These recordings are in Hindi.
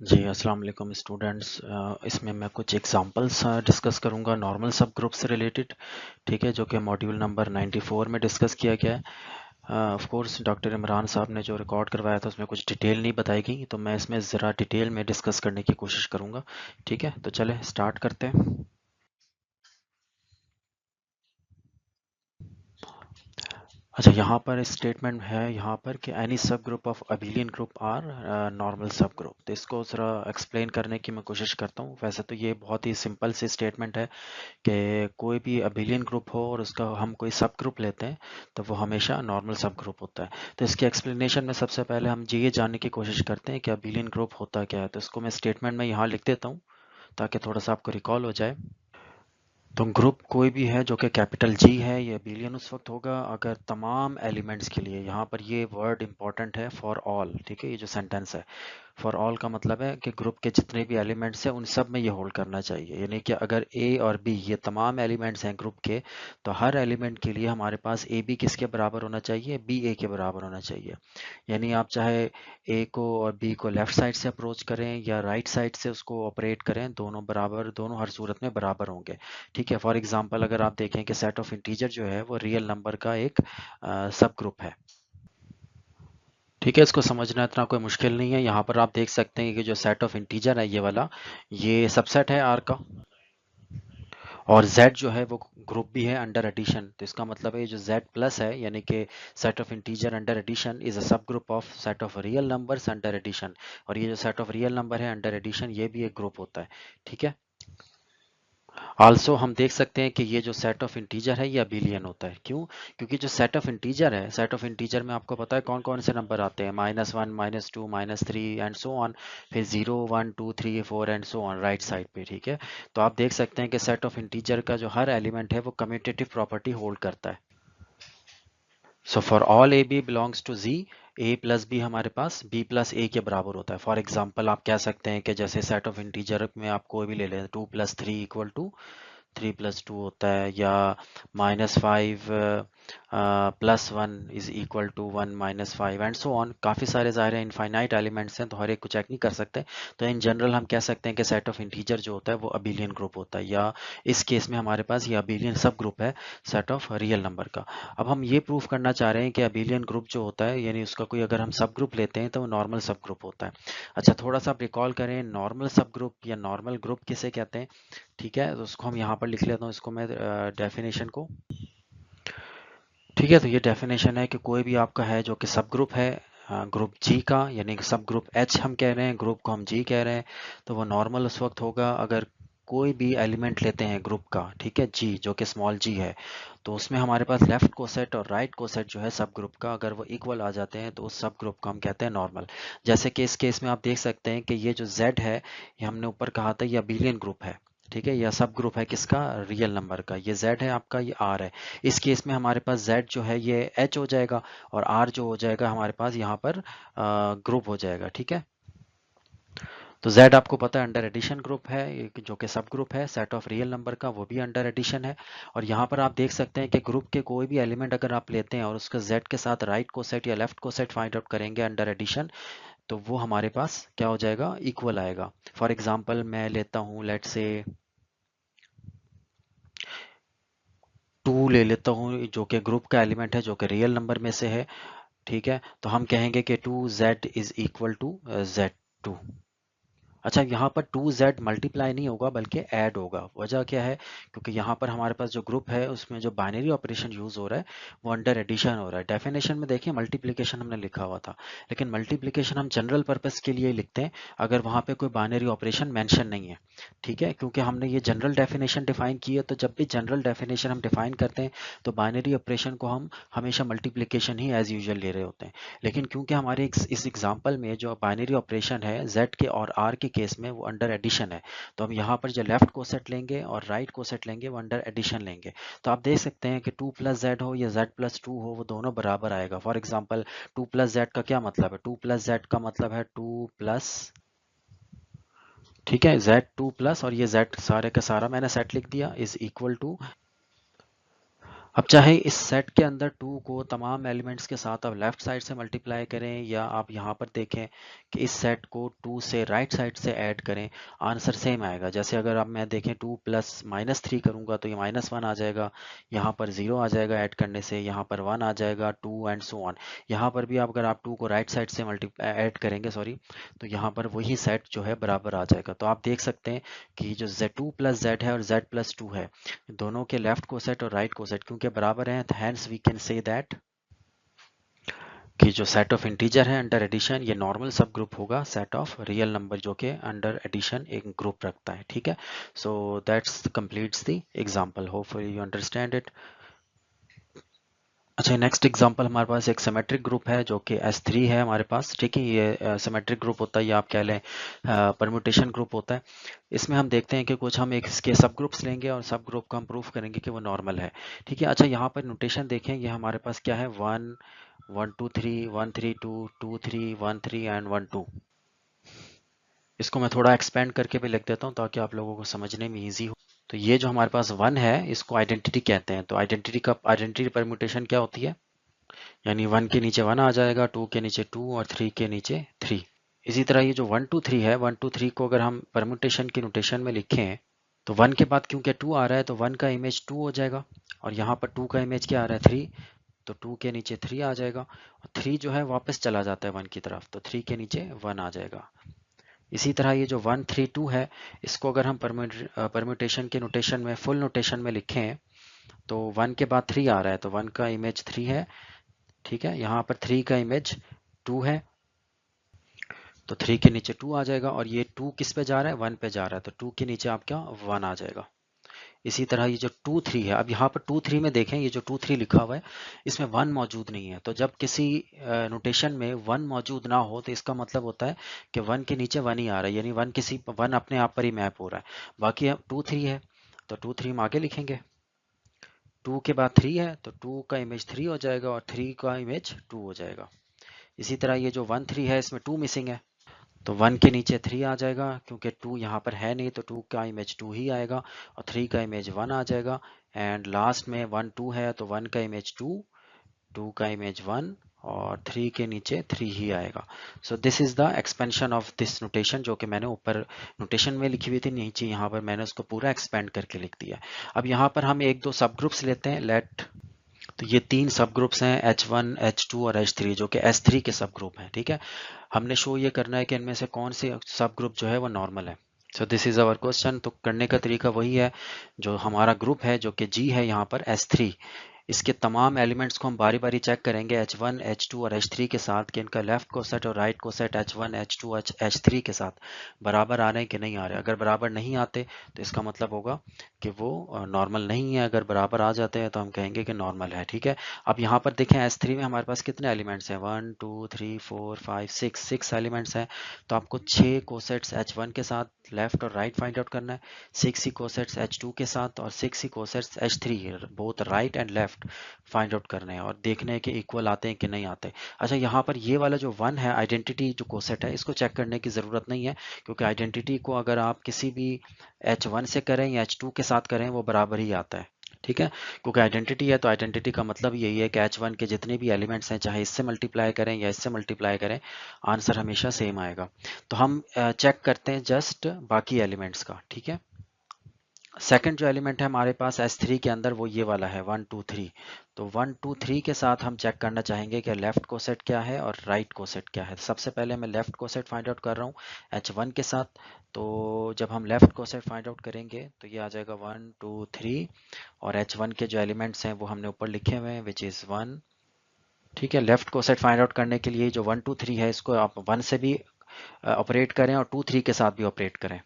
जी, अस्सलाम वालेकुम स्टूडेंट्स। इसमें मैं कुछ एग्जांपल्स डिस्कस करूंगा नॉर्मल सब ग्रुप से रिलेटेड। ठीक है, जो कि मॉड्यूल नंबर 94 में डिस्कस किया गया है। ऑफ कोर्स डॉक्टर इमरान साहब ने जो रिकॉर्ड करवाया था उसमें कुछ डिटेल नहीं बताई गई, तो मैं इसमें ज़रा डिटेल में डिस्कस करने की कोशिश करूंगा। ठीक है, तो चले स्टार्ट करते हैं। अच्छा, यहाँ पर स्टेटमेंट है यहाँ पर कि any sub group of abelian group are normal sub group. तो इसको ज़रा एक्सप्लेन करने की मैं कोशिश करता हूँ। वैसे तो ये बहुत ही सिंपल सी स्टेटमेंट है कि कोई भी अबिलियन ग्रुप हो और उसका हम कोई सब ग्रुप लेते हैं तो वो हमेशा नॉर्मल सब ग्रुप होता है। तो इसके एक्सप्लेनेशन में सबसे पहले हम ये जानने की कोशिश करते हैं कि अबिलियन ग्रुप होता क्या है। तो इसको मैं स्टेटमेंट में यहाँ लिख देता हूँ ताकि थोड़ा सा आपको रिकॉल हो जाए। तो ग्रुप कोई भी है जो कि कैपिटल जी है, ये अबिलियन उस वक्त होगा अगर तमाम एलिमेंट्स के लिए, यहाँ पर ये वर्ड इंपॉर्टेंट है, फॉर ऑल। ठीक है, ये जो सेंटेंस है फॉर ऑल का मतलब है कि ग्रुप के जितने भी एलिमेंट्स हैं उन सब में ये होल्ड करना चाहिए। यानी कि अगर ए और बी ये तमाम एलिमेंट्स हैं ग्रुप के, तो हर एलिमेंट के लिए हमारे पास ए बी किसके बराबर होना चाहिए, बी ए के बराबर होना चाहिए। यानी आप चाहे ए को और बी को लेफ्ट साइड से अप्रोच करें या राइट साइड से उसको ऑपरेट करें, दोनों बराबर, दोनों हर सूरत में बराबर होंगे। ठीक है, फॉर एग्जांपल अगर आप देखें कि सेट ऑफ इंटीजर जो है वो रियल नंबर का एक सब ग्रुप है। ठीक है, इसको समझना इतना कोई मुश्किल नहीं है। यहाँ पर आप देख सकते हैं कि जो सेट ऑफ इंटीजर है ये वाला, ये सबसेट है आर का। और z जो है वो ग्रुप भी है अंडर एडिशन। तो इसका मतलब है ये जो z प्लस है, यानी कि set of integer under addition is a सब group of set of real numbers under addition. और ये जो सेट ऑफ रियल नंबर है अंडर एडिशन, ये भी एक ग्रुप होता है। ठीक है, आल्सो हम देख सकते हैं कि ये जो सेट ऑफ इंटीजर है ये अबिलियन होता है। क्यों? क्योंकि जो सेट ऑफ इंटीजर है, सेट ऑफ इंटीजर में आपको पता है कौन कौन से नंबर आते हैं, -1 -2 -3 एंड सो ऑन, फिर 0 1 2 3 4 and so on right side पे। ठीक है, तो आप देख सकते हैं कि सेट ऑफ इंटीजर का जो हर एलिमेंट है वो कम्यूटेटिव प्रॉपर्टी होल्ड करता है। So for all A B belongs to G, A plus B हमारे पास बी प्लस ए के बराबर होता है। फॉर एग्जाम्पल आप कह सकते हैं कि जैसे सेट ऑफ इंटीजर में आप कोई भी ले लें, 2 + 3 = 3 + 2 होता है, या -5 +1 = 1 -5 एंड सो ऑन। काफ़ी सारे ज़ाहिर है इनफाइनाइट एलिमेंट्स हैं तो हर एक को चेक नहीं कर सकते। तो इन जनरल हम कह सकते हैं कि सेट ऑफ इंटीजर जो होता है वो अबिलियन ग्रुप होता है, या इस केस में हमारे पास ये अबिलियन सब ग्रुप है सेट ऑफ रियल नंबर का। अब हम ये प्रूव करना चाह रहे हैं कि अबिलियन ग्रुप जो होता है, यानी उसका कोई अगर हम सब ग्रुप लेते हैं तो वो नॉर्मल सब ग्रुप होता है। अच्छा, थोड़ा सा आप रिकॉल करें, नॉर्मल सब ग्रुप या नॉर्मल ग्रुप किसे कहते हैं। ठीक है, तो उसको हम यहाँ पर लिख लेता हूँ, इसको मैं डेफिनेशन को। ठीक है, तो ये डेफिनेशन है कि कोई भी आपका है जो कि सब ग्रुप है ग्रुप जी का, यानी कि सब ग्रुप एच हम कह रहे हैं, ग्रुप को हम जी कह रहे हैं, तो वो नॉर्मल उस वक्त होगा अगर कोई भी एलिमेंट लेते हैं ग्रुप का, ठीक है, जी जो कि स्मॉल जी है, तो उसमें हमारे पास लेफ्ट कोसेट और राइट कोसेट जो है सब ग्रुप का, अगर वो इक्वल आ जाते हैं तो उस सब ग्रुप को हम कहते हैं नॉर्मल। जैसे कि इस केस में आप देख सकते हैं कि ये जो z है, ये हमने ऊपर कहा था ये अबिलियन ग्रुप है। ठीक है, यह सब ग्रुप है किसका, रियल नंबर का। ये z है आपका, ये r है। इस केस में हमारे पास z जो है ये h हो जाएगा, और r जो हो जाएगा हमारे पास यहाँ पर ग्रुप हो जाएगा। ठीक है, तो z आपको पता है अंडर एडिशन ग्रुप है, जो कि सब ग्रुप है सेट ऑफ रियल नंबर का, वो भी अंडर एडिशन है। और यहाँ पर आप देख सकते हैं कि ग्रुप के कोई भी एलिमेंट अगर आप लेते हैं और उसका z के साथ राइट कोसेट या लेफ्ट कोसेट फाइंड आउट करेंगे अंडर एडिशन, तो वो हमारे पास क्या हो जाएगा, इक्वल आएगा। फॉर एग्जाम्पल मैं लेता हूँ, लेट से 2 ले लेता हूँ, जो कि ग्रुप का एलिमेंट है, जो कि रियल नंबर में से है। ठीक है, तो हम कहेंगे कि 2z is equal to z2। अच्छा, यहाँ पर 2z मल्टीप्लाई नहीं होगा बल्कि ऐड होगा। वजह क्या है, क्योंकि यहाँ पर हमारे पास जो ग्रुप है उसमें जो बाइनरी ऑपरेशन यूज हो रहा है वो अंडर एडिशन हो रहा है। डेफिनेशन में देखिए मल्टीप्लिकेशन हमने लिखा हुआ था, लेकिन मल्टीप्लिकेशन हम जनरल पर्पस के लिए ही लिखते हैं अगर वहाँ पे कोई बाइनरी ऑपरेशन मेंशन नहीं है। ठीक है, क्योंकि हमने ये जनरल डेफिनेशन डिफाइन की है, तो जब भी जनरल डेफिनेशन हम डिफाइन करते हैं तो बाइनरी ऑपरेशन को हम हमेशा मल्टीप्लिकेशन ही एज यूजल ले रहे होते हैं। लेकिन क्योंकि हमारे इस एग्जाम्पल में जो बाइनरी ऑपरेशन है z के और r के केस में वो अंडर एडिशन है, तो हम यहाँ पर जो लेफ्ट को सेट लेंगे और राइट को सेट लेंगे वो अंडर एडिशन लेंगे। तो आप देख सकते हैं कि 2 + z हो या z + 2 हो, वो दोनों बराबर आएगा। फॉर एग्जाम्पल 2 + z का क्या मतलब है, 2 + z का मतलब है 2 प्लस, ठीक है, z2 प्लस, और ये z सारे का सारा मैंने सेट लिख दिया, इज इक्वल टू। अब चाहे इस सेट के अंदर 2 को तमाम एलिमेंट्स के साथ आप लेफ्ट साइड से मल्टीप्लाई करें या आप यहाँ पर देखें कि इस सेट को 2 से राइट साइड से ऐड करें, आंसर सेम आएगा। जैसे अगर अब मैं देखें 2 प्लस -3 करूँगा तो ये -1 आ जाएगा, यहाँ पर 0 आ जाएगा ऐड करने से, यहाँ पर 1 आ जाएगा, 2 एंड सो ऑन। यहाँ पर भी अगर आप 2 को राइट साइड से ऐड करेंगे तो यहाँ पर वही सेट जो है बराबर आ जाएगा। तो आप देख सकते हैं कि जो Z2 प्लस Z है और Z प्लस 2 है, दोनों के लेफ्ट कोसेट और राइट कोसेट क्योंकि बराबर हैं, hence we can say that कि जो सेट ऑफ इंटीजर है अंडर एडिशन ये नॉर्मल सब ग्रुप होगा सेट ऑफ रियल नंबर जो कि अंडर एडिशन एक ग्रुप रखता है। ठीक है, so that's completes the example, hopefully you understand it. अच्छा, नेक्स्ट एग्जांपल हमारे पास एक सिमेट्रिक ग्रुप है जो कि S3 है हमारे पास। ठीक है, ये सिमेट्रिक ग्रुप होता है या आप कह लें परम्यूटेशन ग्रुप होता है। इसमें हम देखते हैं कि कुछ हम एक इसके सब ग्रुप्स लेंगे और सब ग्रुप को हम प्रूफ करेंगे कि वो नॉर्मल है। ठीक है, अच्छा यहाँ पर नोटेशन देखें, ये हमारे पास क्या है 1 1 2 3 1 3 2 2 3 1 3 एंड 1 2। इसको मैं थोड़ा एक्सपेंड करके भी लिख देता हूँ ताकि आप लोगों को समझने में ईजी हो। तो ये जो हमारे पास 1 है इसको आइडेंटिटी कहते हैं। तो आइडेंटिटी परम्यूटेशन क्या होती है, यानी 1 के नीचे 1 आ जाएगा, 2 के नीचे 2 और 3 के नीचे 3। इसी तरह ये जो 1 2 3 है, 1 2 3 को अगर हम परम्यूटेशन की नोटेशन में लिखें तो 1 के बाद क्योंकि 2 आ रहा है तो 1 का इमेज 2 हो जाएगा, और यहाँ पर 2 का इमेज क्या आ रहा है 3, तो 2 के नीचे 3 आ जाएगा, और 3 जो है वापस चला जाता है 1 की तरफ, तो 3 के नीचे 1 आ जाएगा। इसी तरह ये जो 1 3 2 है, इसको अगर हम परम्यूटेशन के नोटेशन में फुल नोटेशन में लिखें तो 1 के बाद 3 आ रहा है तो 1 का इमेज 3 है। ठीक है, यहाँ पर 3 का इमेज 2 है, तो 3 के नीचे 2 आ जाएगा, और ये 2 किस पे जा रहा है 1 पे जा रहा है, तो 2 के नीचे आप क्या 1 आ जाएगा। इसी तरह ये जो 2 3 है, अब यहाँ पर 2 3 में देखें ये जो 2 3 लिखा हुआ है इसमें 1 मौजूद नहीं है। तो जब किसी नोटेशन में 1 मौजूद ना हो तो इसका मतलब होता है कि 1 के नीचे 1 ही आ रहा है, यानी 1 अपने आप पर ही मैप हो रहा है। बाकी 2 3 है तो 2 3 हम आगे लिखेंगे, 2 के बाद 3 है तो 2 का इमेज 3 हो जाएगा और 3 का इमेज 2 हो जाएगा। इसी तरह ये जो 1 3 है इसमें 2 मिसिंग है, तो 1 के नीचे 3 आ जाएगा, क्योंकि 2 यहाँ पर है नहीं तो 2 का इमेज 2 ही आएगा, और 3 का इमेज 1 आ जाएगा। एंड लास्ट में 1 2 है तो 1 का इमेज 2, 2 का इमेज 1, और 3 के नीचे 3 ही आएगा। सो this is the expansion of this notation, जो कि मैंने ऊपर नोटेशन में लिखी हुई थी, नीचे यहाँ पर मैंने उसको पूरा एक्सपेंड करके लिख दिया। अब यहाँ पर हम एक दो सब ग्रुप्स लेते हैं, लेट, तो ये 3 सब ग्रुप्स हैं H1 H2 और H3 जो कि S3 के सब ग्रुप हैं। ठीक है, हमने शो ये करना है कि इनमें से कौन से सब ग्रुप जो है वो नॉर्मल है। So this is our question. तो करने का तरीका वही है, जो हमारा ग्रुप है जो कि G है यहाँ पर S3, इसके तमाम एलिमेंट्स को हम बारी बारी चेक करेंगे H1 H2 और H3 के साथ कि इनका लेफ्ट कोसेट और right coset H1 H2 H3 के साथ बराबर आ रहे हैं कि नहीं आ रहे। अगर बराबर नहीं आते तो इसका मतलब होगा कि वो नॉर्मल नहीं है, अगर बराबर आ जाते हैं तो हम कहेंगे कि नॉर्मल है। ठीक है, अब यहाँ पर देखें S3 में हमारे पास कितने एलिमेंट्स हैं 1 2 3 4 5 6 एलिमेंट्स हैं, तो आपको 6 कोसेट्स H1 के साथ लेफ्ट और राइट फाइंड आउट करना है, 6 ही कोसेट्स H2 के साथ और 6 ही cosets H3 both right and left find out करने हैं, और देखने हैं कि इक्वल आते हैं कि नहीं आते। अच्छा, यहाँ पर ये वाला जो 1 है आइडेंटिटी जो कोसेट है इसको चेक करने की ज़रूरत नहीं है, क्योंकि आइडेंटिटी को अगर आप किसी भी H1 से करें या H2 के साथ करें वो बराबर ही आता है। ठीक है, क्योंकि आइडेंटिटी है तो आइडेंटिटी का मतलब यही है कि H1 के जितने भी एलिमेंट्स हैं चाहे इससे मल्टीप्लाई करें या इससे मल्टीप्लाई करें, आंसर हमेशा सेम आएगा। तो हम चेक करते हैं जस्ट बाकी एलिमेंट्स का। ठीक है, सेकंड जो एलिमेंट है हमारे पास S3 के अंदर वो ये वाला है 1 2 3। तो 1 2 3 के साथ हम चेक करना चाहेंगे कि लेफ्ट कोसेट क्या है और राइट कोसेट क्या है। सबसे पहले मैं लेफ्ट कोसेट फाइंड आउट कर रहा हूँ H1 के साथ। तो जब हम लेफ्ट कोसेट फाइंड आउट करेंगे तो ये आ जाएगा 1 2 3, और H1 के जो एलिमेंट्स हैं वो हमने ऊपर लिखे हुए हैं विच इज़ 1। ठीक है, लेफ्ट कोसेट फाइंड आउट करने के लिए जो 1 2 3 है इसको आप 1 से भी ऑपरेट करें और 2 3 के साथ भी ऑपरेट करें।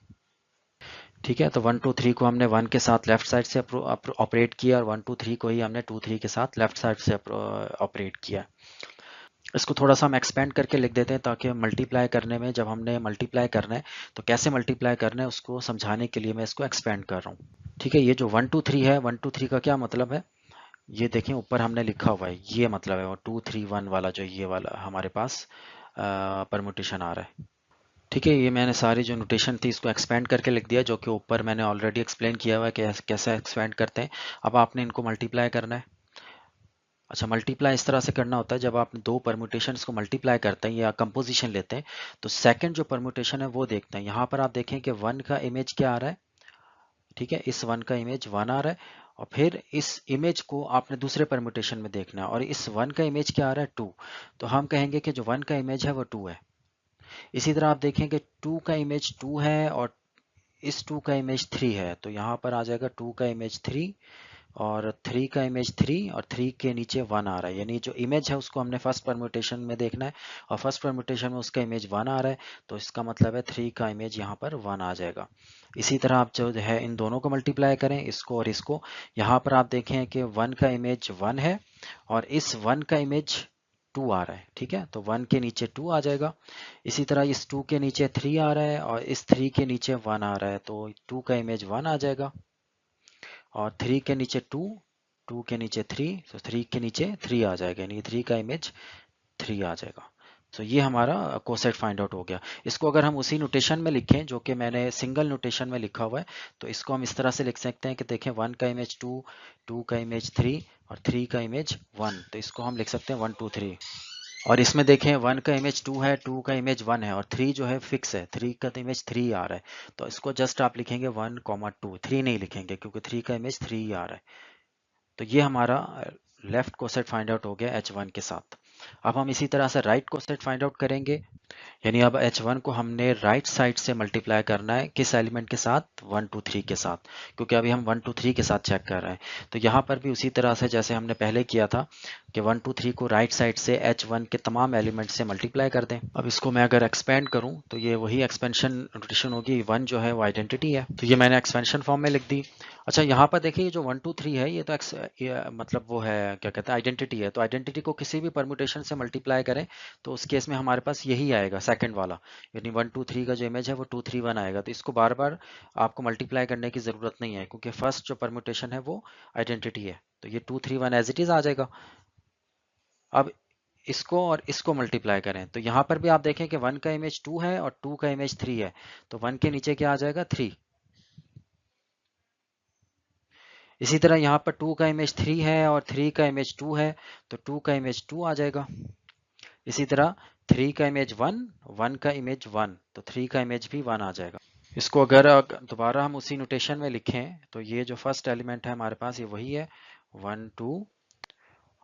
ठीक है, तो 1 2 3 को हमने 1 के साथ लेफ्ट साइड से ऑपरेट किया, और 1 2 3 को ही हमने 2 3 के साथ लेफ्ट साइड से ऑपरेट किया। इसको थोड़ा सा हम एक्सपेंड करके लिख देते हैं ताकि मल्टीप्लाई करने में, जब हमने मल्टीप्लाई करना है तो कैसे मल्टीप्लाई करना है उसको समझाने के लिए मैं इसको एक्सपेंड कर रहा हूँ। ठीक है, ये जो 1 2 3 है, 1 2 3 का क्या मतलब है, ये देखें ऊपर हमने लिखा हुआ है, ये मतलब है वो 2 3 1 वाला जो ये वाला हमारे पास परमुटेशन आ रहा है। ठीक है, ये मैंने सारी जो नोटेशन थी इसको एक्सपेंड करके लिख दिया, जो कि ऊपर मैंने ऑलरेडी एक्सप्लेन किया हुआ है कि कैसे एक्सपेंड करते हैं। अब आपने इनको मल्टीप्लाई करना है। अच्छा, मल्टीप्लाई इस तरह से करना होता है, जब आप दो परम्यूटेशंस को मल्टीप्लाई करते हैं या कंपोजिशन लेते हैं तो सेकंड जो परम्यूटेशन है वो देखते हैं। यहाँ पर आप देखें कि वन का इमेज क्या आ रहा है, ठीक है, इस वन का इमेज वन आ रहा है, और फिर इस इमेज को आपने दूसरे परम्यूटेशन में देखना है, और इस वन का इमेज क्या आ रहा है, टू। तो हम कहेंगे कि जो वन का इमेज है वो टू है। इसी तरह आप देखें कि टू का इमेज टू है और इस टू का इमेज थ्री है, तो यहाँ पर आ जाएगा टू का इमेज थ्री और थ्री का इमेज थ्री और थ्री के नीचे वन आ रहा है, यानी जो इमेज है उसको हमने फर्स्ट परम्यूटेशन में देखना है और फर्स्ट परम्यूटेशन में उसका इमेज वन आ रहा है, तो इसका मतलब है थ्री का इमेज यहाँ पर वन आ जाएगा। इसी तरह आप जो है इन दोनों को मल्टीप्लाई करें, इसको और इसको। यहाँ पर आप देखें कि वन का इमेज वन है और इस वन का इमेज टू आ रहा है, ठीक है, तो वन के नीचे टू आ जाएगा। इसी तरह इस टू के नीचे थ्री आ रहा है और इस थ्री के नीचे वन आ रहा है, तो टू का इमेज वन आ जाएगा। और थ्री के नीचे टू, टू के नीचे थ्री, तो थ्री के नीचे थ्री आ जाएगा, यानी थ्री का इमेज थ्री आ जाएगा। तो ये हमारा कोसेट फाइंड आउट हो गया। इसको अगर हम उसी नोटेशन में लिखें जो कि मैंने सिंगल नोटेशन में लिखा हुआ है, तो इसको हम इस तरह से लिख सकते हैं कि देखें वन का इमेज टू, टू का इमेज थ्री और थ्री का इमेज वन, तो इसको हम लिख सकते हैं वन टू थ्री। और इसमें देखें वन का इमेज टू है, टू का इमेज वन है और थ्री जो है फिक्स है, थ्री का इमेज थ्री आ रहा है, तो इसको जस्ट आप लिखेंगे वन कॉमा टू, थ्री नहीं लिखेंगे क्योंकि थ्री का इमेज थ्री आ रहा है। तो ये हमारा लेफ्ट कोसेट फाइंड आउट हो गया H1 के साथ। अब हम इसी तरह से राइट कोसेट फाइंड आउट करेंगे, यानी अब H1 को हमने राइट साइड से मल्टीप्लाई करना है, किस एलिमेंट के साथ, वन टू थ्री के साथ, क्योंकि अभी हम वन टू थ्री के साथ चेक कर रहे हैं। तो यहाँ पर भी उसी तरह से जैसे हमने पहले किया था कि वन टू थ्री को राइट साइड से H1 के तमाम एलिमेंट से मल्टीप्लाई कर दें। अब इसको मैं अगर एक्सपेंड करूँ तो ये वही एक्सपेंशन नोटेशन होगी, वन जो है वो आइडेंटिटी है, तो ये मैंने एक्सपेंशन फॉर्म में लिख दी। अच्छा, यहाँ पर देखिए जो वन टू थ्री है ये तो ये मतलब वो है क्या कहते हैं, आइडेंटिटी है, तो आइडेंटिटी को किसी भी परम्यूटेशन से मल्टीप्लाई करें तो उस केस में हमारे पास यही आएगा सेकंड वाला, यानी वन टू थ्री का जो इमेज है वो टू थ्री वन आएगा। तो इसको बार बार आपको मल्टीप्लाई करने की जरूरत नहीं है क्योंकि फर्स्ट जो परम्यूटेशन है वो आइडेंटिटी है, तो ये two three one as it is आ जाएगा। अब इसको और इसको मल्टीप्लाई करें तो यहाँ पर भी आप देखें कि वन का इमेज टू है और टू का इमेज थ्री है, तो वन के नीचे क्या आ जाएगा, थ्री। इसी तरह यहाँ पर टू का इमेज थ्री है और थ्री का इमेज टू है, तो टू का इमेज टू आ जाएगा। इसी तरह थ्री का इमेज वन, वन का इमेज वन, तो थ्री का इमेज भी वन आ जाएगा। इसको अगर दोबारा हम उसी नोटेशन में लिखें तो ये जो फर्स्ट एलिमेंट है हमारे पास ये वही है वन टू,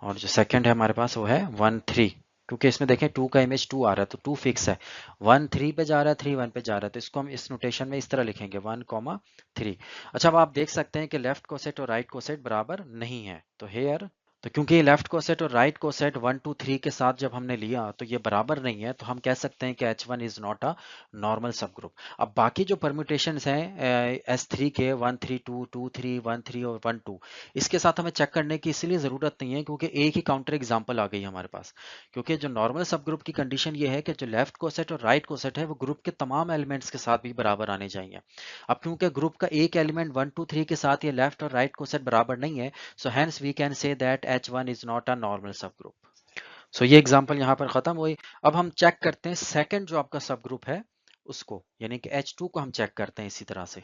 और जो सेकंड है हमारे पास वो है वन थ्री, क्योंकि इसमें देखें टू का इमेज टू आ रहा है तो टू फिक्स है, वन थ्री पे जा रहा है, थ्री वन पे जा रहा है, तो इसको हम इस नोटेशन में इस तरह लिखेंगे वन कॉमा थ्री। अच्छा, अब आप देख सकते हैं कि लेफ्ट कोसेट और राइट कोसेट बराबर नहीं है, तो हेयर, तो क्योंकि लेफ्ट कोसेट और right coset one two three के साथ जब हमने लिया तो ये बराबर नहीं है, तो हम कह सकते हैं कि H1 is not a normal sub group. अब बाकी जो परम्यूटेशंस हैं S3 के one three two, two three, one three और वन टू, इसके साथ हमें चेक करने की इसलिए ज़रूरत नहीं है क्योंकि एक ही काउंटर एग्जाम्पल आ गई हमारे पास। क्योंकि जो नॉर्मल सब ग्रुप की कंडीशन ये है कि जो लेफ्ट कोसेट और राइट कोसेट है वो ग्रुप के तमाम एलिमेंट्स के साथ भी बराबर आने चाहिए। अब क्योंकि ग्रुप का एक एलिमेंट वन टू थ्री के साथ ये लेफ्ट और राइट कोसेट बराबर नहीं है, so hence we can say that H1 is not a normal subgroup। so ये एग्जांपल यहाँ पर खत्म हुई। अब हम चेक करते हैं सेकंड जो आपका सब ग्रुप है उसको, यानी कि H2 को हम चेक करते हैं इसी तरह से।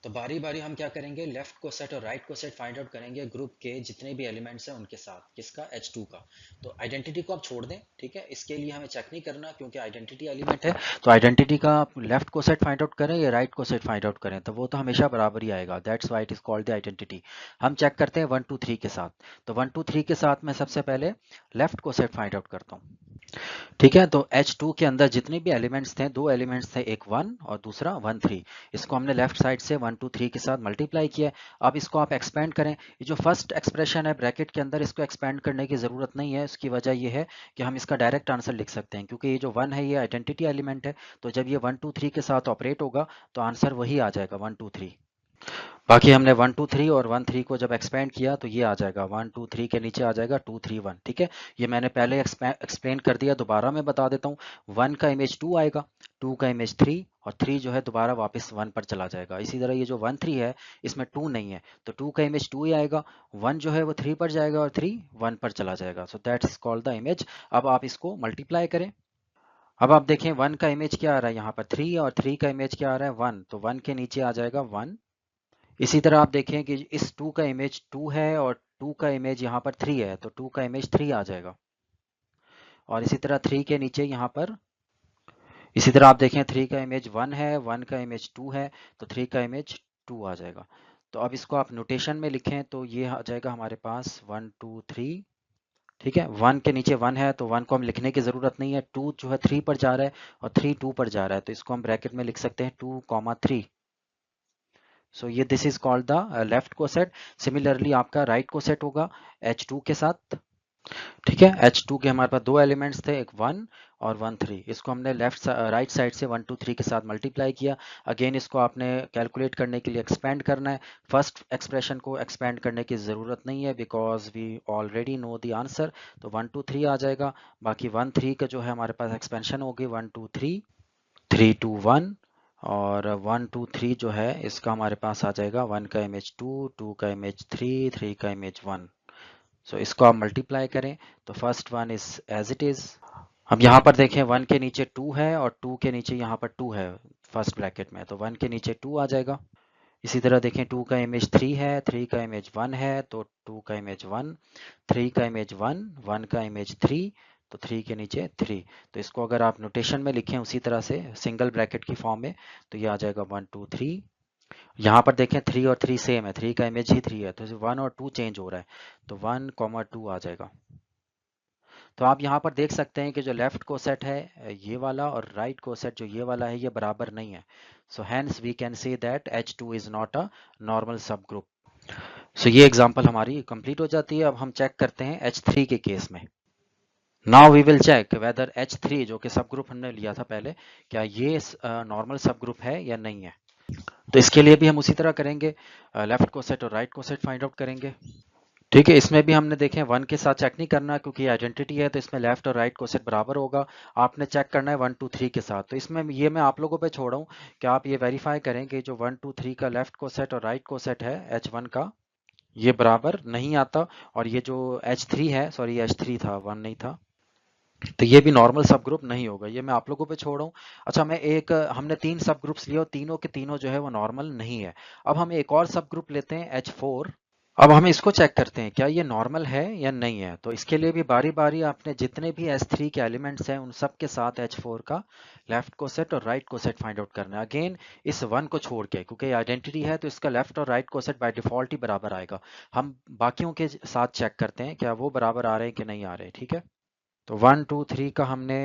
तो बारी बारी हम क्या करेंगे, लेफ्ट को सेट और राइट को सेट फाइंड आउट करेंगे ग्रुप के जितने भी एलिमेंट्स हैं उनके साथ, किसका, H2 का। तो आइडेंटिटी को आप छोड़ दें, ठीक है, इसके लिए हमें चेक नहीं करना क्योंकि आइडेंटिटी एलिमेंट है, तो आइडेंटिटी का आप लेफ्ट को सेट फाइंड आउट करें या राइट को सेट फाइंड आउट करें तो वो तो हमेशा बराबर ही आएगा, that's why it is called the identity. हम चेक करते हैं वन टू थ्री के साथ, तो वन टू थ्री के साथ मैं सबसे पहले लेफ्ट को सेट फाइंड आउट करता हूँ, ठीक है। तो H2 के अंदर जितने भी एलिमेंट्स थे, दो एलिमेंट्स थे, एक वन और दूसरा वन थ्री, इसको हमने लेफ्ट साइड से वन टू थ्री के साथ मल्टीप्लाई किया। अब इसको आप एक्सपेंड करें, ये जो फर्स्ट एक्सप्रेशन है ब्रैकेट के अंदर, इसको एक्सपेंड करने की जरूरत नहीं है। इसकी वजह यह है कि हम इसका डायरेक्ट आंसर लिख सकते हैं क्योंकि ये जो वन है ये आइडेंटिटी एलिमेंट है, तो जब ये वन टू थ्री के साथ ऑपरेट होगा तो आंसर वही आ जाएगा वन टू थ्री। बाकी हमने वन टू थ्री और वन थ्री को जब एक्सपेंड किया तो ये आ जाएगा वन टू थ्री के नीचे आ जाएगा टू थ्री वन, ठीक है। ये मैंने पहले एक्सप्लेन कर दिया, दोबारा मैं बता देता हूँ। वन का इमेज टू आएगा, टू का इमेज थ्री और थ्री जो है दोबारा वापस वन पर चला जाएगा। इसी तरह ये जो वन थ्री है इसमें टू नहीं है, तो टू का इमेज टू ही आएगा, वन जो है वो थ्री पर जाएगा और थ्री वन पर चला जाएगा, so that's called the image. अब आप इसको मल्टीप्लाई करें। अब आप देखें वन का इमेज क्या आ रहा है यहाँ पर, थ्री, और थ्री का इमेज क्या आ रहा है, वन, तो वन के नीचे आ जाएगा वन। इसी तरह आप देखें कि इस टू का इमेज टू है और 2 का इमेज यहाँ पर 3 है तो 2 का इमेज 3 आ जाएगा। और इसी तरह 3 के नीचे यहाँ पर, इसी तरह आप देखें 3 का इमेज 1 है, 1 का इमेज 2 है, तो 3 का इमेज 2 आ जाएगा। तो अब इसको आप नोटेशन में लिखें तो ये आ जाएगा हमारे पास 1 2 3। ठीक है, 1 के नीचे 1 है तो 1 को हम लिखने की ज़रूरत नहीं है, 2 जो है 3 पर जा रहा है और 3 2 पर जा रहा है, तो इसको हम ब्रैकेट में लिख सकते हैं 2 3। सो ये this is called the left coset. Similarly आपका राइट कोसेट होगा H2 के साथ। ठीक है, H2 के हमारे पास दो एलिमेंट्स थे, एक 1 और 1 3। इसको हमने राइट साइड से 1 2 3 के साथ मल्टीप्लाई किया। अगेन इसको आपने कैलकुलेट करने के लिए एक्सपेंड करना है। फर्स्ट एक्सप्रेशन को एक्सपेंड करने की ज़रूरत नहीं है because we already know the answer. तो 1 2 3 आ जाएगा। बाकी 1 3 का जो है हमारे पास एक्सपेंशन होगी 1 2 3 3 2 1। और 1 2 3 जो है इसका हमारे पास आ जाएगा 1 का इमेज 2, 2 का इमेज 3, 3 का इमेज 1। सो इसको आप मल्टीप्लाई करें तो first one is as it is. अब यहाँ पर देखें 1 के नीचे 2 है और 2 के नीचे यहाँ पर 2 है फर्स्ट ब्रैकेट में, तो 1 के नीचे 2 आ जाएगा। इसी तरह देखें 2 का इमेज 3 है, 3 का इमेज 1 है तो 2 का इमेज 1, 3 का इमेज 1, 1 का इमेज 3, तो 3 के नीचे 3। तो इसको अगर आप नोटेशन में लिखें उसी तरह से सिंगल ब्रैकेट की फॉर्म में तो ये आ जाएगा 1 2 3। यहाँ पर देखें 3 और 3 सेम है, 3 का इमेज ही 3 है तो 1 और 2 चेंज हो रहा है, तो 1 2 आ जाएगा। तो आप यहाँ पर देख सकते हैं कि जो लेफ्ट कोसेट है ये वाला और राइट कोसेट जो ये वाला है ये बराबर नहीं है। So hence we can say that H2 is not a normal sub group. So ये एग्जांपल हमारी कंप्लीट हो जाती है। अब हम चेक करते हैं H3 के केस में। Now we will check whether H3 जो कि सब ग्रुप हमने लिया था पहले, क्या ये नॉर्मल सब ग्रुप है या नहीं है। तो इसके लिए भी हम उसी तरह करेंगे, लेफ्ट कोसेट और राइट कोसेट फाइंड आउट करेंगे। ठीक है, इसमें भी हमने देखें 1 के साथ चेक नहीं करना क्योंकि आइडेंटिटी है तो इसमें लेफ्ट और राइट कोसेट बराबर होगा। आपने चेक करना है 1 2 3 के साथ। तो इसमें ये मैं आप लोगों पे छोड़ रहा हूँ कि आप ये वेरीफाई करें कि जो 1 2 3 का लेफ्ट कोसेट और राइट कोसेट है H1 का ये बराबर नहीं आता। और ये जो H3 है, सॉरी H3 था 1 नहीं था, तो ये भी नॉर्मल सब ग्रुप नहीं होगा। ये मैं आप लोगों पे छोड़ रहा हूँ। अच्छा, मैं एक हमने 3 सब ग्रुप्स लिए और तीनों के तीनों जो है वो नॉर्मल नहीं है। अब हम एक और सब ग्रुप लेते हैं H4। अब हम इसको चेक करते हैं क्या ये नॉर्मल है या नहीं है। तो इसके लिए भी बारी बारी आपने जितने भी S3 के एलिमेंट्स हैं उन सब के साथ H4 का लेफ्ट कोसेट और राइट कोसेट फाइंड आउट करना है। अगेन इस 1 को छोड़ के, क्योंकि आइडेंटिटी है तो इसका लेफ्ट और राइट कोसेट बाय डिफॉल्ट ही बराबर आएगा। हम बाकियों के साथ चेक करते हैं क्या वो बराबर आ रहे हैं कि नहीं आ रहे। ठीक है, तो 1 2 3 का हमने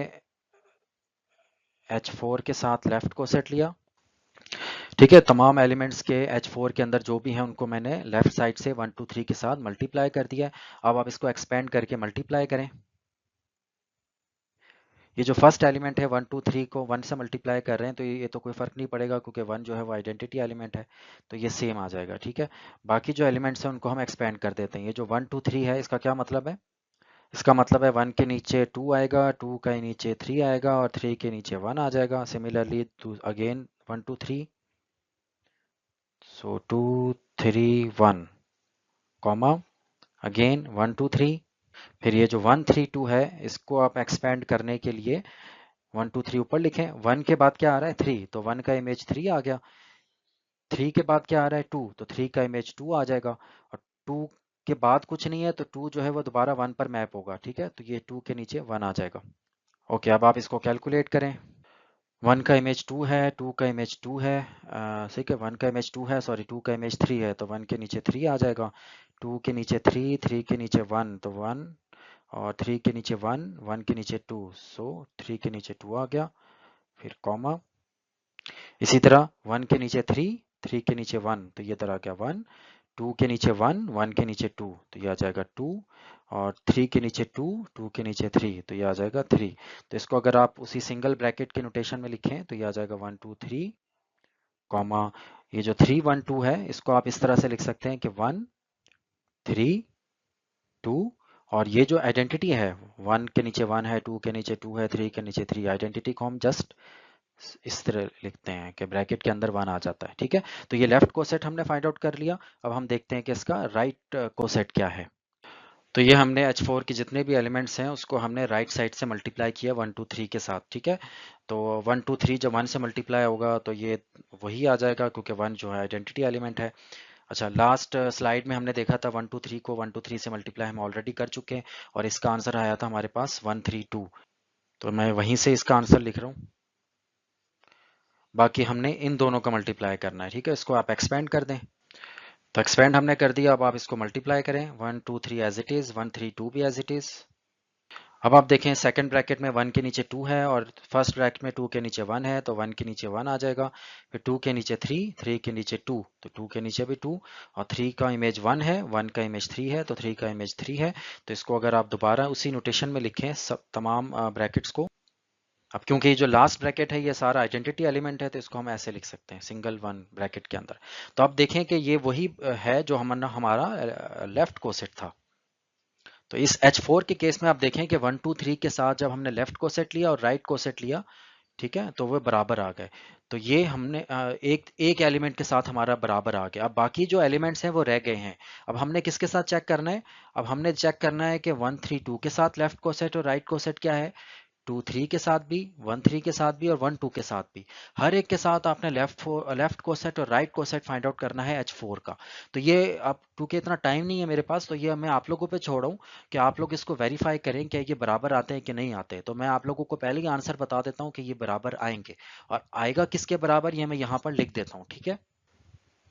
H4 के साथ लेफ्ट कोसेट लिया। ठीक है, तमाम एलिमेंट्स के H4 के अंदर जो भी हैं उनको मैंने लेफ्ट साइड से 1 2 3 के साथ मल्टीप्लाई कर दिया है। अब आप इसको एक्सपेंड करके मल्टीप्लाई करें। ये जो फर्स्ट एलिमेंट है 1 2 3 को 1 से मल्टीप्लाई कर रहे हैं तो ये तो कोई फर्क नहीं पड़ेगा क्योंकि 1 जो है वो आइडेंटिटी एलिमेंट है तो ये सेम आ जाएगा। ठीक है, बाकी जो एलिमेंट्स हैं उनको हम एक्सपेंड कर देते हैं। ये जो 1 2 3 है इसका क्या मतलब है, इसका मतलब है 1 के नीचे 2 आएगा, 2 के नीचे 3 आएगा और 3 के नीचे 1 आ जाएगा। सिमिलरली अगेन 1 2 3, सो 2 3 1 कॉमा अगेन 1 2 3। फिर ये जो 1 3 2 है इसको आप एक्सपेंड करने के लिए 1 2 3 ऊपर लिखें। 1 के बाद क्या आ रहा है 3, तो 1 का इमेज 3 आ गया। 3 के बाद क्या आ रहा है 2, तो 3 का इमेज 2 आ जाएगा। और 2 के बाद कुछ नहीं है तो 2 जो है वो दोबारा 1 पर मैप होगा। ठीक है, तो ये 2 के नीचे 1 आ जाएगा। ओके, अब आप इसको कैलकुलेट करें। 1 का इमेज 2 है, 2 का इमेज 2 है, ठीक है 1 का इमेज 2 है, सॉरी 2 का इमेज 3 है तो 1 के नीचे 3 आ जाएगा। 2 के नीचे 3, 3 के नीचे 1 तो 1, और 3 के नीचे 1, 1 के नीचे 2, सो 3 के नीचे 2 आ गया। फिर कॉमा, इसी तरह 1 के नीचे 3, 3 के नीचे 1 तो ये तरह आ गया 1, 2 के नीचे 1, 1 के नीचे 2 तो ये आ जाएगा 2, और 3 के नीचे 2, 2 के नीचे 3 तो ये आ जाएगा 3। तो इसको अगर आप उसी सिंगल ब्रैकेट के नोटेशन में लिखें तो ये आ जाएगा 1 2 3 कॉमा, ये जो 3 1 2 है इसको आप इस तरह से लिख सकते हैं कि 1 3 2, और ये जो आइडेंटिटी है 1 के नीचे 1 है, 2 के नीचे 2 है, 3 के नीचे 3, आइडेंटिटी को हम जस्ट इस तरह लिखते हैं कि ब्रैकेट के अंदर 1 आ जाता है। ठीक है, तो ये लेफ्ट कोसेट हमने फाइंड आउट कर लिया। अब हम देखते हैं कि इसका राइट कोसेट क्या है। तो ये हमने H4 के जितने भी एलिमेंट्स हैं उसको हमने राइट साइड से मल्टीप्लाई किया 1 2 3 के साथ। ठीक है, तो 1 2 3 जब 1 से मल्टीप्लाई होगा तो ये वही आ जाएगा क्योंकि 1 जो है आइडेंटिटी एलिमेंट है। अच्छा, लास्ट स्लाइड में हमने देखा था 123 को 123 से मल्टीप्लाई हम ऑलरेडी कर चुके हैं और इसका आंसर आया था हमारे पास 132। तो मैं वहीं से इसका आंसर लिख रहा हूँ। बाकी हमने इन दोनों का मल्टीप्लाई करना है, ठीक है। इसको आप एक्सपेंड कर दें। तो एक्सपेंड हमने कर दिया, अब आप इसको मल्टीप्लाई करें। 123 एज इट इज, 132 भी एज इट इज। अब आप देखें सेकंड ब्रैकेट में 1 के नीचे 2 है और फर्स्ट ब्रैकेट में 2 के नीचे 1 है, तो 1 के नीचे 1 आ जाएगा। फिर 2 के नीचे 3, 3 के नीचे 2, तो 2 के नीचे भी 2। और 3 का इमेज 1 है, 1 का इमेज 3 है, तो 3 का इमेज 3 है। तो इसको अगर आप दोबारा उसी नोटेशन में लिखें सब तमाम ब्रैकेट्स को। अब क्योंकि ये जो लास्ट ब्रैकेट है ये सारा आइडेंटिटी एलिमेंट है, तो इसको हम ऐसे लिख सकते हैं सिंगल वन ब्रैकेट के अंदर। तो आप देखें कि ये वही है जो हमारा लेफ्ट कोसेट था। तो इस H4 के केस में आप देखें कि 1 2 3 के साथ जब हमने लेफ्ट कोसेट लिया और राइट कोसेट लिया, ठीक है, तो वो बराबर आ गए। तो ये हमने एक एक एलिमेंट के साथ हमारा बराबर आ गया। अब बाकी जो एलिमेंट्स हैं वो रह गए हैं। अब हमने किसके साथ चेक करना है? अब हमने चेक करना है कि 1 3 2 के साथ लेफ्ट कोसेट और राइट कोसेट क्या है। 2 3 के साथ भी, 1 3 के साथ भी और 1 2 के साथ भी। हर एक के साथ आपने लेफ्ट कोसेट और राइट कोसेट फाइंड आउट करना है H4 का। तो ये अब क्योंकि इतना टाइम नहीं है मेरे पास, तो ये मैं आप लोगों पे छोड़ रहा हूँ कि आप लोग इसको वेरीफाई करें कि ये बराबर आते हैं कि नहीं आते। तो मैं आप लोगों को पहले ही आंसर बता देता हूँ कि ये बराबर आएंगे। और आएगा किसके बराबर ये मैं यहाँ पर लिख देता हूँ, ठीक है।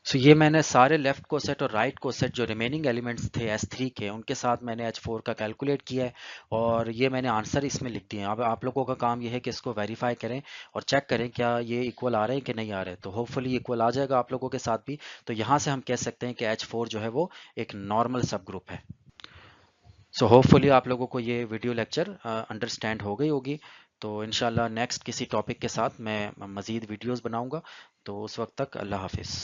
सो ये मैंने सारे लेफ्ट कोसेट और राइट कोसेट जो रिमेनिंग एलिमेंट्स थे S3 के, उनके साथ मैंने H4 का कैलकुलेट किया है और ये मैंने आंसर इसमें लिख दिए हैं। अब आप लोगों का काम ये है कि इसको वेरीफाई करें और चेक करें क्या ये इक्वल आ रहे हैं कि नहीं आ रहे। तो होपफुली इक्वल आ जाएगा आप लोगों के साथ भी। तो यहाँ से हम कह सकते हैं कि H4 जो है वो एक नॉर्मल सब ग्रुप है। सो होपफुली आप लोगों को ये वीडियो लेक्चर अंडरस्टैंड हो गई होगी। तो इंशाल्लाह नेक्स्ट किसी टॉपिक के साथ मैं मज़ीद वीडियोस बनाऊंगा। तो उस वक्त तक अल्लाह हाफिज़।